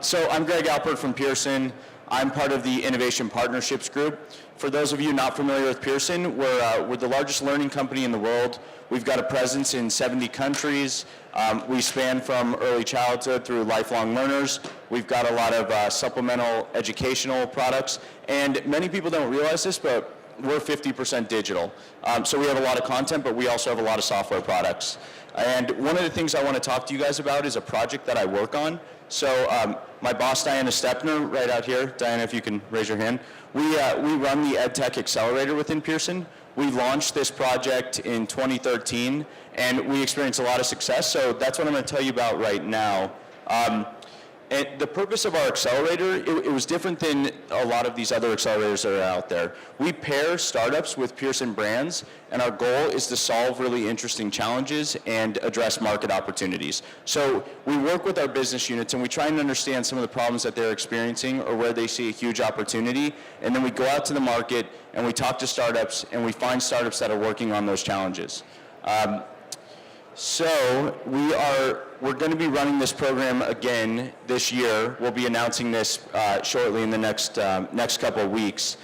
So I'm Gregg Alpert from Pearson. I'm part of the Innovation Partnerships Group. For those of you not familiar with Pearson, we're the largest learning company in the world. We've got a presence in 70 countries. We span from early childhood through lifelong learners. We've got a lot of supplemental educational products. And many people don't realize this, but we're 50% digital. So we have a lot of content, but we also have a lot of software products. And one of the things I want to talk to you guys about is a project that I work on. So my boss, Diana Stepner, right out here. Diana, if you can raise your hand. We run the EdTech Accelerator within Pearson. We launched this project in 2013, and we experienced a lot of success. So that's what I'm going to tell you about right now. And the purpose of our accelerator, it was different than a lot of these other accelerators that are out there. We pair startups with Pearson brands, and our goal is to solve really interesting challenges and address market opportunities. So we work with our business units, and we try and understand some of the problems that they're experiencing or where they see a huge opportunity, and then we go out to the market, and we talk to startups, and we find startups that are working on those challenges. So we're going to be running this program again this year. We'll be announcing this shortly in the next couple of weeks.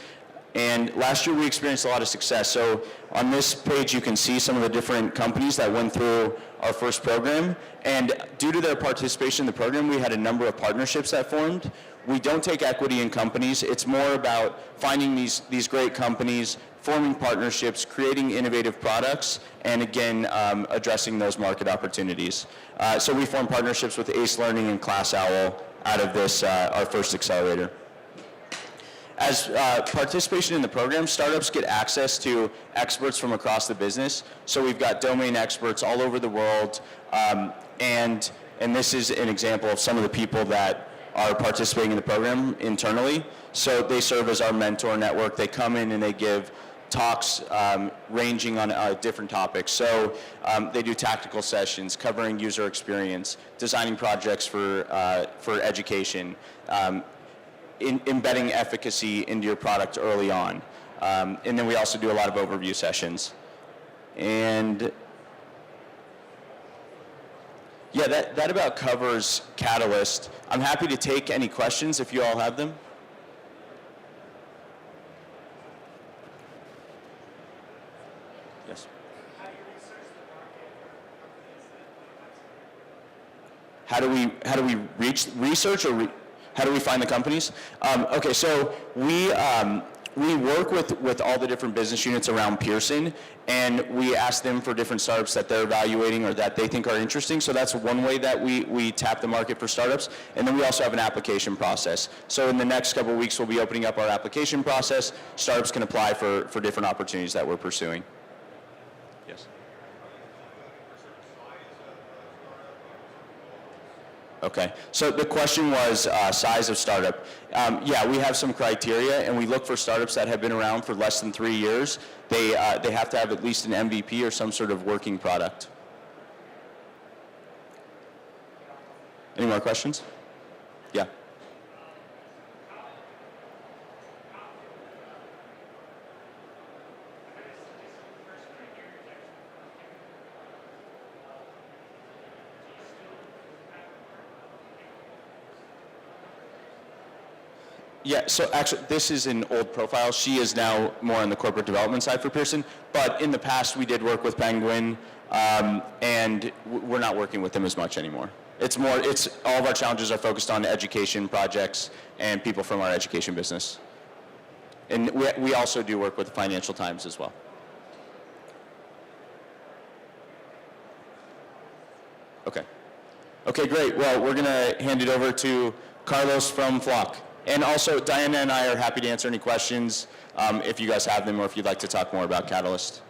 And last year we experienced a lot of success. So on this page you can see some of the different companies that went through our first program. And due to their participation in the program, we had a number of partnerships that formed. We don't take equity in companies. It's more about finding these great companies, forming partnerships, creating innovative products, and again, addressing those market opportunities. So we formed partnerships with Ace Learning and Class Owl out of this, our first accelerator. As participation in the program, startups get access to experts from across the business. So we've got domain experts all over the world, and this is an example of some of the people that are participating in the program internally. So they serve as our mentor network. They come in and they give talks ranging on different topics. So they do tactical sessions covering user experience, designing projects for education, embedding efficacy into your product early on. And then we also do a lot of overview sessions. And yeah, that about covers Catalyst. I'm happy to take any questions if you all have them. Yes. How do we research or how do we find the companies? Okay, so we work with all the different business units around Pearson, and we ask them for different startups that they're evaluating or that they think are interesting. So that's one way that we tap the market for startups. And then we also have an application process. So in the next couple of weeks, we'll be opening up our application process. Startups can apply for different opportunities that we're pursuing. Yes. Okay, so the question was size of startup. Yeah, we have some criteria, and we look for startups that have been around for less than 3 years. They have to have at least an MVP or some sort of working product. Any more questions? Yeah. Yeah, so actually, this is an old profile. She is now more on the corporate development side for Pearson, but in the past we did work with Penguin, and we're not working with them as much anymore. It's all of our challenges are focused on education projects and people from our education business. And we also do work with the Financial Times as well. Okay. Okay, great. Well, we're gonna hand it over to Carlos from Flock. And also, Diana and I are happy to answer any questions if you guys have them or if you'd like to talk more about Catalyst.